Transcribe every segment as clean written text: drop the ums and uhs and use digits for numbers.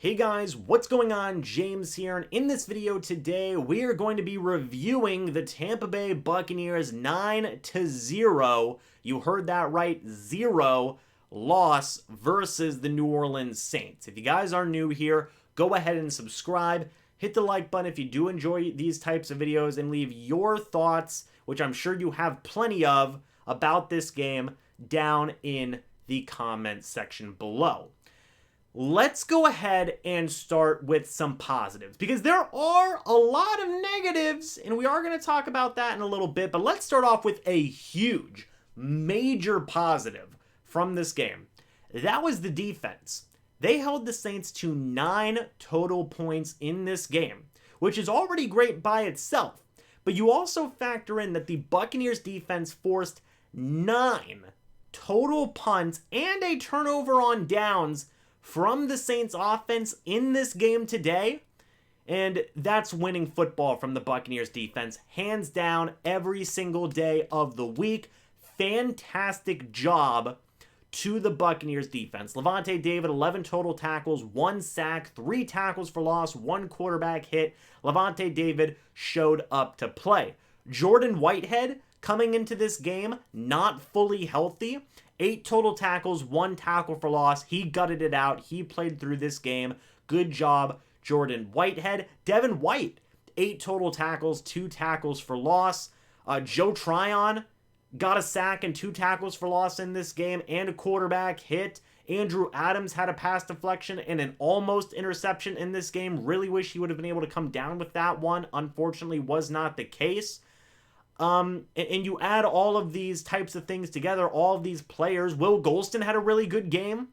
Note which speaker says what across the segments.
Speaker 1: Hey guys, what's going on? James here, and in this video today, we are going to be reviewing the Tampa Bay Buccaneers 9-0, you heard that right, 0 loss versus the New Orleans Saints. If you guys are new here, go ahead and subscribe, hit the like button if you do enjoy these types of videos, and leave your thoughts, which I'm sure you have plenty of, about this game down in the comment section below. Let's go ahead and start with some positives, because there are a lot of negatives, and we are going to talk about that in a little bit, but let's start off with a huge, major positive from this game. That was the defense. They held the Saints to 9 total points in this game, which is already great by itself, but you also factor in that the Buccaneers defense forced 9 total punts and a turnover on downs from the Saints offense in this game today, and that's winning football from the Buccaneers defense, hands down, every single day of the week. Fantastic job to the Buccaneers defense. Lavonte David, 11 total tackles, 1 sack, 3 tackles for loss, 1 quarterback hit. Lavonte David showed up to play. Jordan Whitehead, coming into this game, not fully healthy. 8 total tackles, 1 tackle for loss. He gutted it out. He played through this game. Good job, Jordan Whitehead. Devin White, 8 total tackles, 2 tackles for loss. Joe Tryon got a sack and 2 tackles for loss in this game and a quarterback hit. Andrew Adams had a pass deflection and an almost interception in this game. Really wish he would have been able to come down with that one. Unfortunately, was not the case. And you add all of these types of things together, all of these players. Will Golston had a really good game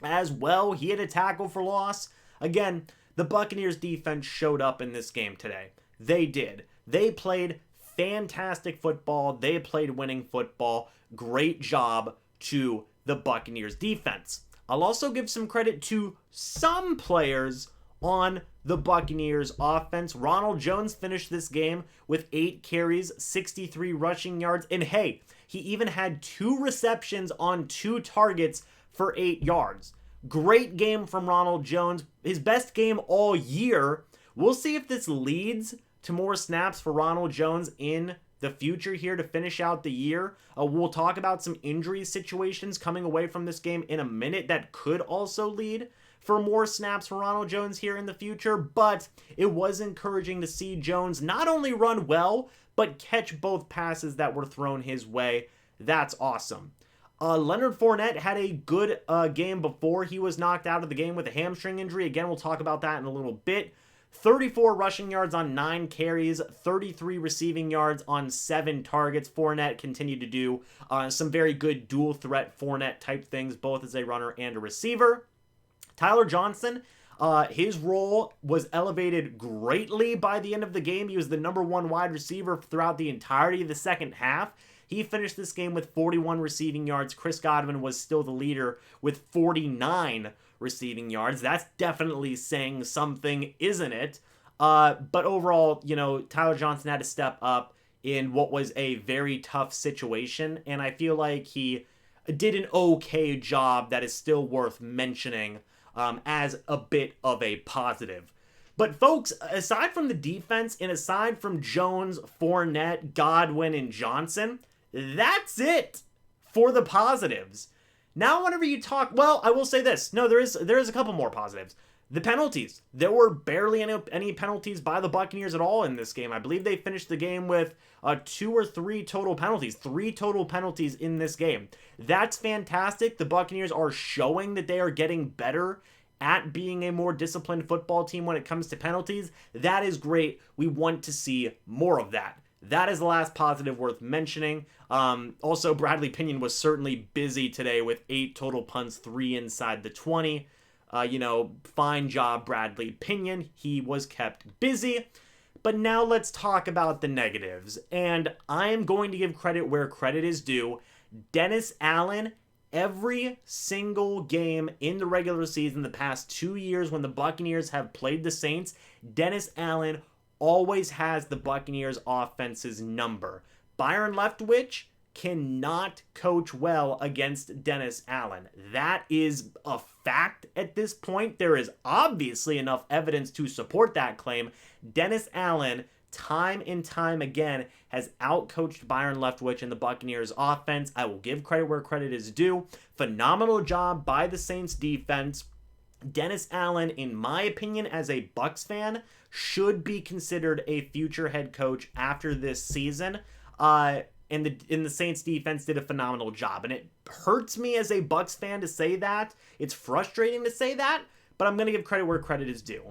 Speaker 1: as well. He had a tackle for loss. Again, the Buccaneers defense showed up in this game today. They did. They played fantastic football. They played winning football. Great job to the Buccaneers defense. I'll also give some credit to some players on the Buccaneers offense. Ronald Jones finished this game with 8 carries, 63 rushing yards, and hey, he even had 2 receptions on 2 targets for 8 yards. Great game from Ronald Jones, his best game all year. We'll see if this leads to more snaps for Ronald Jones in the future here to finish out the year. We'll talk about some injury situations coming away from this game in a minute that could also lead for more snaps for Ronald Jones here in the future, but it was encouraging to see Jones not only run well, but catch both passes that were thrown his way. That's awesome. Leonard Fournette had a good game before he was knocked out of the game with a hamstring injury. Again, we'll talk about that in a little bit. 34 rushing yards on 9 carries, 33 receiving yards on 7 targets. Fournette continued to do some very good dual threat Fournette type things, both as a runner and a receiver. Tyler Johnson, his role was elevated greatly by the end of the game. He was the number 1 wide receiver throughout the entirety of the second half. He finished this game with 41 receiving yards. Chris Godwin was still the leader with 49 receiving yards. That's definitely saying something, isn't it? But overall, you know, Tyler Johnson had to step up in what was a very tough situation, and I feel like he did an okay job that is still worth mentioning as a bit of a positive. But folks, aside from the defense and aside from Jones, Fournette, Godwin, and Johnson, that's it for the positives. Now, whenever you talk, well, I will say this. No, there is a couple more positives. The penalties. There were barely any penalties by the Buccaneers at all in this game. I believe they finished the game with 2 or 3 total penalties. 3 total penalties in this game. That's fantastic. The Buccaneers are showing that they are getting better at being a more disciplined football team when it comes to penalties. That is great. We want to see more of that. That is the last positive worth mentioning. Also, Bradley Pinion was certainly busy today with 8 total punts, 3 inside the 20. Fine job, Bradley Pinion. He was kept busy. But now let's talk about the negatives. And I am going to give credit where credit is due. Dennis Allen, every single game in the regular season the past 2 years when the Buccaneers have played the Saints, Dennis Allen always has the Buccaneers offense's number. Byron Leftwich cannot coach well against Dennis Allen. That is a fact at this point. There is obviously enough evidence to support that claim. Dennis Allen, time and time again, has outcoached Byron Leftwich and the Buccaneers offense. I will give credit where credit is due. Phenomenal job by the Saints defense. Dennis Allen, in my opinion, as a Bucs fan, should be considered a future head coach after this season. And the Saints defense did a phenomenal job. And it hurts me as a Bucs fan to say that. It's frustrating to say that, but I'm going to give credit where credit is due.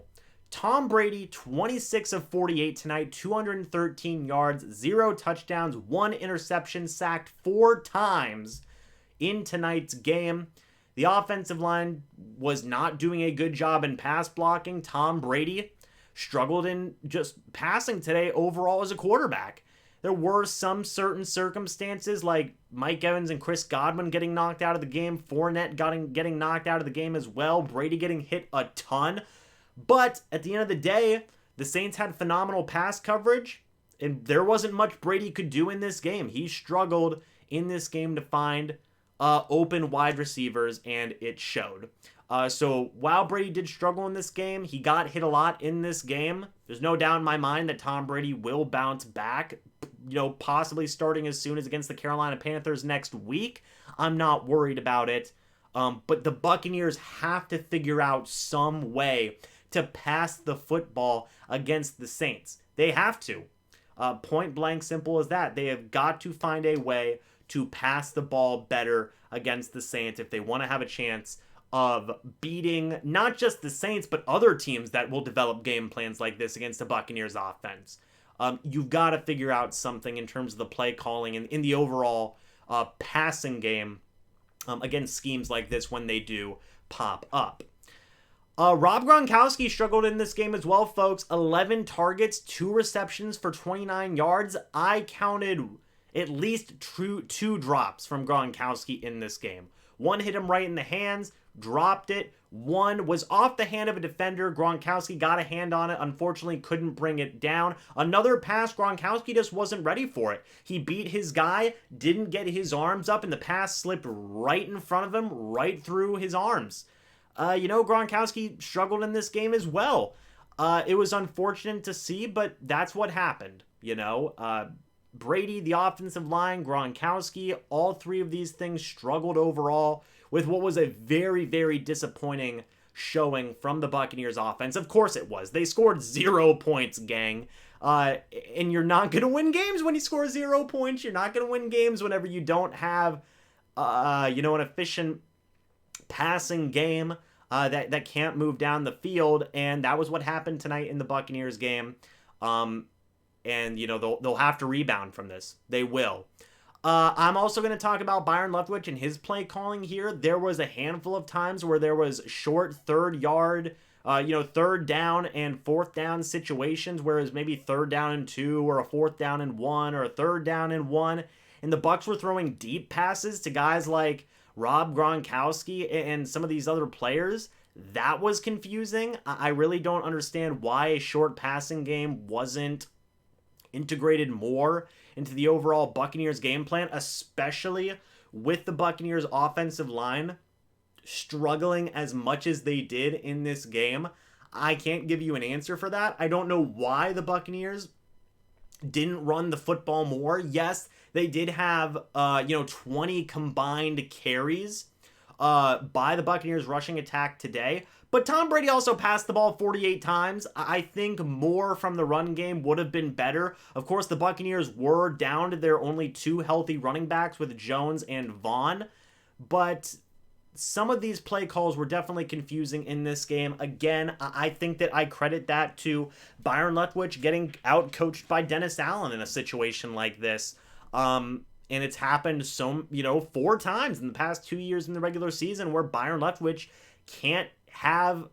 Speaker 1: Tom Brady, 26 of 48 tonight, 213 yards, 0 touchdowns, 1 interception, sacked 4 times in tonight's game. The offensive line was not doing a good job in pass blocking. Tom Brady struggled in just passing today overall as a quarterback. There were some certain circumstances like Mike Evans and Chris Godwin getting knocked out of the game, Fournette getting knocked out of the game as well, Brady getting hit a ton. But at the end of the day, the Saints had phenomenal pass coverage, and there wasn't much Brady could do in this game. He struggled in this game to find open wide receivers, and it showed. So while Brady did struggle in this game, he got hit a lot in this game. There's no doubt in my mind that Tom Brady will bounce back, possibly starting as soon as against the Carolina Panthers next week. I'm not worried about it. But the Buccaneers have to figure out some way to pass the football against the Saints. They have to. Point blank simple as that. They have got to find a way to pass the ball better against the Saints if they want to have a chance of beating not just the Saints, but other teams that will develop game plans like this against the Buccaneers offense. You've got to figure out something in terms of the play calling and in the overall passing game against schemes like this when they do pop up. Rob Gronkowski struggled in this game as well, folks. 11 targets, 2 receptions for 29 yards. I counted at least two drops from Gronkowski in this game. One hit him right in the hands, dropped it. One was off the hand of a defender. Gronkowski got a hand on it, unfortunately couldn't bring it down. Another pass, Gronkowski just wasn't ready for it. He beat his guy, didn't get his arms up, and the pass slipped right in front of him, right through his arms. Gronkowski struggled in this game as well. It was unfortunate to see, but that's what happened. Brady, the offensive line, Gronkowski, all three of these things struggled overall with what was a very, very disappointing showing from the Buccaneers offense. Of course it was. They scored 0 points, gang. And you're not going to win games when you score 0 points. You're not going to win games whenever you don't have, an efficient passing game that can't move down the field. And that was what happened tonight in the Buccaneers game. And they'll have to rebound from this. They will. I'm also going to talk about Byron Leftwich and his play calling here. There was a handful of times where there was short third down and fourth down situations, whereas maybe 3rd down and 2 or a 4th down and 1 or a 3rd down and 1. And the Bucs were throwing deep passes to guys like Rob Gronkowski and some of these other players. That was confusing. I really don't understand why a short passing game wasn't integrated more into the overall Buccaneers game plan, especially with the Buccaneers offensive line struggling as much as they did in this game. I can't give you an answer for that. I don't know why the Buccaneers didn't run the football more. Yes, they did have 20 combined carries by the Buccaneers rushing attack today. But Tom Brady also passed the ball 48 times. I think more from the run game would have been better. Of course, the Buccaneers were down to their only 2 healthy running backs with Jones and Vaughn. But some of these play calls were definitely confusing in this game. Again, I think that I credit that to Byron Leftwich getting out-coached by Dennis Allen in a situation like this. And it's happened 4 times in the past 2 years in the regular season where Byron Leftwich can't have,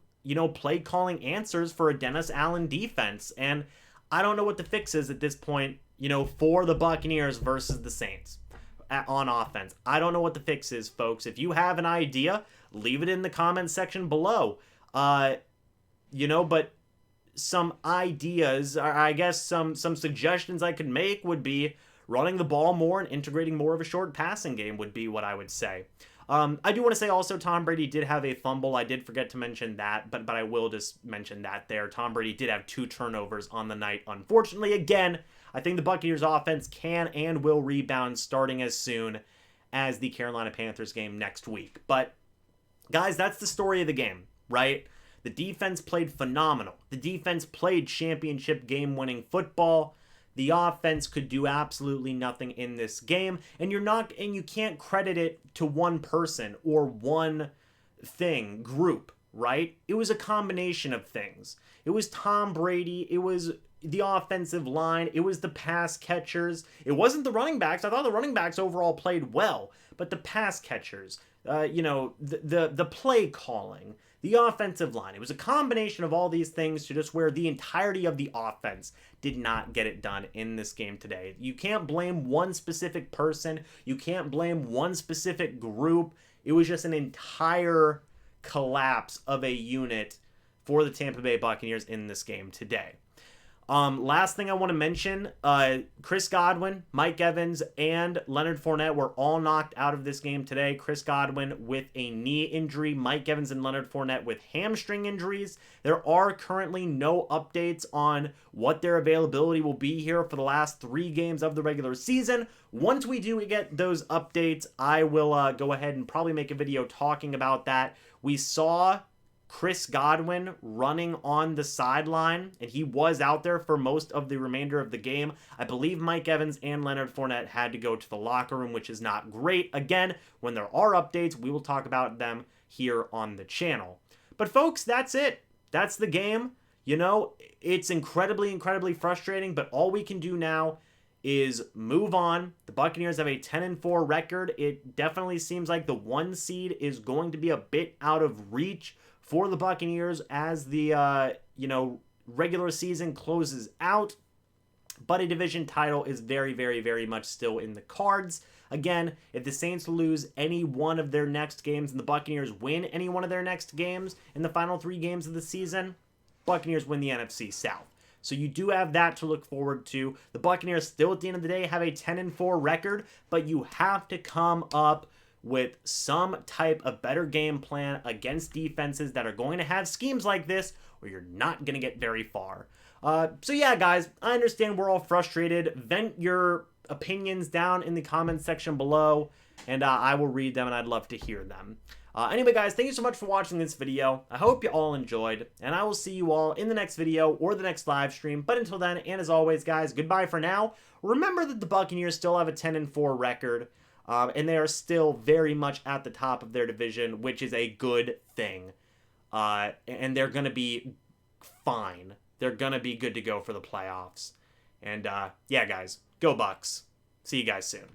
Speaker 1: play calling answers for a Dennis Allen defense. And I don't know what the fix is at this point, for the Buccaneers versus the Saints on offense. I don't know what the fix is, folks. If you have an idea, leave it in the comments section below. But some ideas, or I guess some suggestions I could make would be running the ball more and integrating more of a short passing game would be what I would say. I do want to say also Tom Brady did have a fumble. I did forget to mention that, but I will just mention that there. Tom Brady did have 2 turnovers on the night. Unfortunately, again, I think the Buccaneers offense can and will rebound starting as soon as the Carolina Panthers game next week. But guys, that's the story of the game, right? The defense played phenomenal. The defense played championship game-winning football. The offense could do absolutely nothing in this game, and you can't credit it to one person or one group, right? It was a combination of things. It was Tom Brady, it was the offensive line, it was the pass catchers. It wasn't the running backs. I thought the running backs overall played well, but the pass catchers, the play calling, the offensive line. It was a combination of all these things to just where the entirety of the offense did not get it done in this game today. You can't blame one specific person. You can't blame one specific group. It was just an entire collapse of a unit for the Tampa Bay Buccaneers in this game today. Last thing I want to mention, Chris Godwin, Mike Evans, and Leonard Fournette were all knocked out of this game today. Chris Godwin with a knee injury, Mike Evans and Leonard Fournette with hamstring injuries. There are currently no updates on what their availability will be here for the last 3 games of the regular season. Once we do get those updates, I will go ahead and probably make a video talking about that. We saw Chris Godwin running on the sideline, and he was out there for most of the remainder of the game. I believe Mike Evans and Leonard Fournette had to go to the locker room, which is not great. Again, when there are updates, we will talk about them here on the channel. But folks, that's it. That's the game. You know, it's incredibly, incredibly frustrating, but all we can do now is move on. The Buccaneers have a 10-4 record. It definitely seems like the 1 seed is going to be a bit out of reach for the Buccaneers as the regular season closes out, but a division title is very, very, very much still in the cards. Again, if the Saints lose any one of their next games and the Buccaneers win any one of their next games in the final 3 games of the season, Buccaneers win the NFC South. So you do have that to look forward to. The Buccaneers still at the end of the day have a 10-4 record, but you have to come up with some type of better game plan against defenses that are going to have schemes like this, or you're not going to get very far. So yeah, guys, I understand we're all frustrated. Vent your opinions down in the comments section below, and I will read them, and I'd love to hear them. Anyway, guys, thank you so much for watching this video. I hope you all enjoyed, and I will see you all in the next video or the next live stream. But until then, and as always, guys, goodbye for now. Remember that the Buccaneers still have a 10-4 record. And they are still very much at the top of their division, which is a good thing. And they're going to be fine. They're going to be good to go for the playoffs. And yeah, guys, go Bucs. See you guys soon.